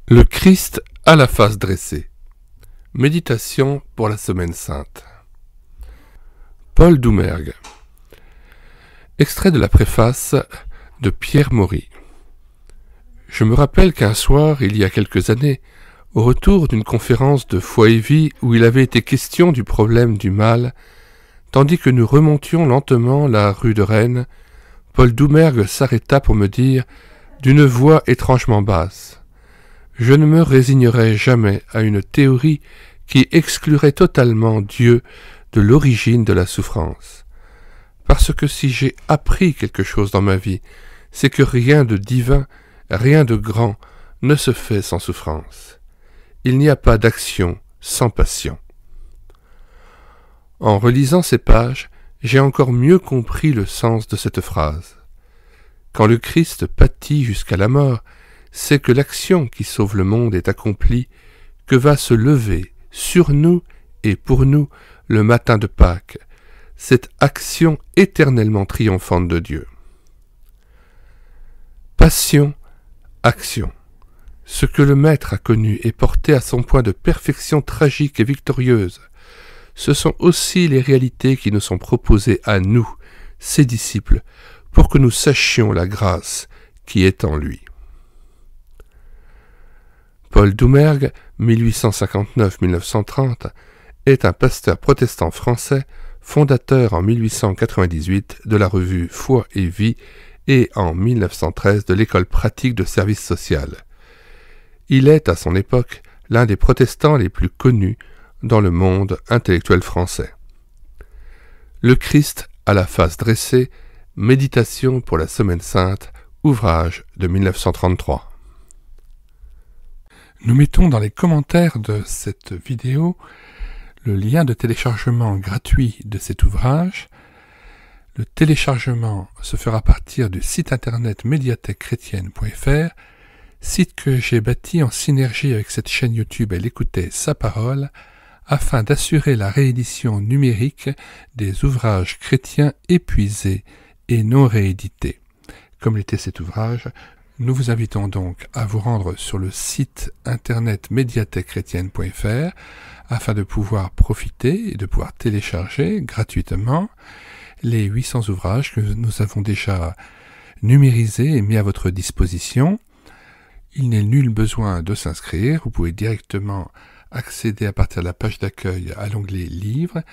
Le Christ à la face dressée. Méditation pour la Semaine Sainte. Paul Doumergue. Extrait de la préface de Pierre Maury. Je me rappelle qu'un soir, il y a quelques années, au retour d'une conférence de Foi et Vie où il avait été question du problème du mal, tandis que nous remontions lentement la rue de Rennes, Paul Doumergue s'arrêta pour me dire, d'une voix étrangement basse: je ne me résignerai jamais à une théorie qui exclurait totalement Dieu de l'origine de la souffrance. Parce que si j'ai appris quelque chose dans ma vie, c'est que rien de divin, rien de grand ne se fait sans souffrance. Il n'y a pas d'action sans passion. En relisant ces pages, j'ai encore mieux compris le sens de cette phrase. Quand le Christ pâtit jusqu'à la mort, c'est que l'action qui sauve le monde est accomplie, que va se lever sur nous et pour nous le matin de Pâques, cette action éternellement triomphante de Dieu. Passion, action. Ce que le Maître a connu et porté à son point de perfection tragique et victorieuse, ce sont aussi les réalités qui nous sont proposées à nous, ses disciples, pour que nous sachions la grâce qui est en lui. Paul Doumergue, 1859-1930, est un pasteur protestant français, fondateur en 1898 de la revue Foi et Vie et en 1913 de l'école pratique de service social. Il est, à son époque, l'un des protestants les plus connus dans le monde intellectuel français. Le Christ à la face dressée, méditation pour la Semaine Sainte, ouvrage de 1933. Nous mettons dans les commentaires de cette vidéo le lien de téléchargement gratuit de cet ouvrage. Le téléchargement se fera à partir du site internet médiathèquechrétienne.fr, site que j'ai bâti en synergie avec cette chaîne YouTube Elle écoutait sa parole, afin d'assurer la réédition numérique des ouvrages chrétiens épuisés et non réédités. Comme l'était cet ouvrage, nous vous invitons donc à vous rendre sur le site internet médiathèquechrétienne.fr afin de pouvoir profiter et de pouvoir télécharger gratuitement les 800 ouvrages que nous avons déjà numérisés et mis à votre disposition. Il n'est nul besoin de s'inscrire, vous pouvez directement accéder à partir de la page d'accueil à l'onglet Livres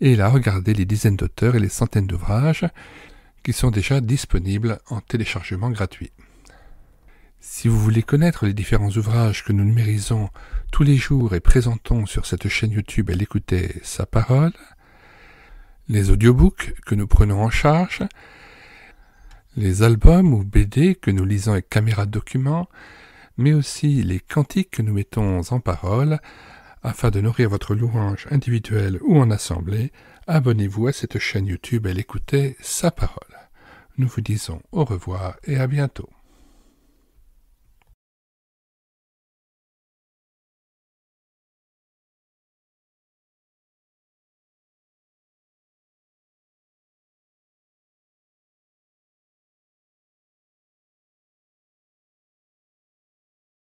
et là regarder les dizaines d'auteurs et les centaines d'ouvrages qui sont déjà disponibles en téléchargement gratuit. Si vous voulez connaître les différents ouvrages que nous numérisons tous les jours et présentons sur cette chaîne YouTube Elle écoutait sa parole, les audiobooks que nous prenons en charge, les albums ou BD que nous lisons avec caméra de document, mais aussi les cantiques que nous mettons en parole, afin de nourrir votre louange individuelle ou en assemblée, abonnez-vous à cette chaîne YouTube Elle écoutait sa parole. Nous vous disons au revoir et à bientôt.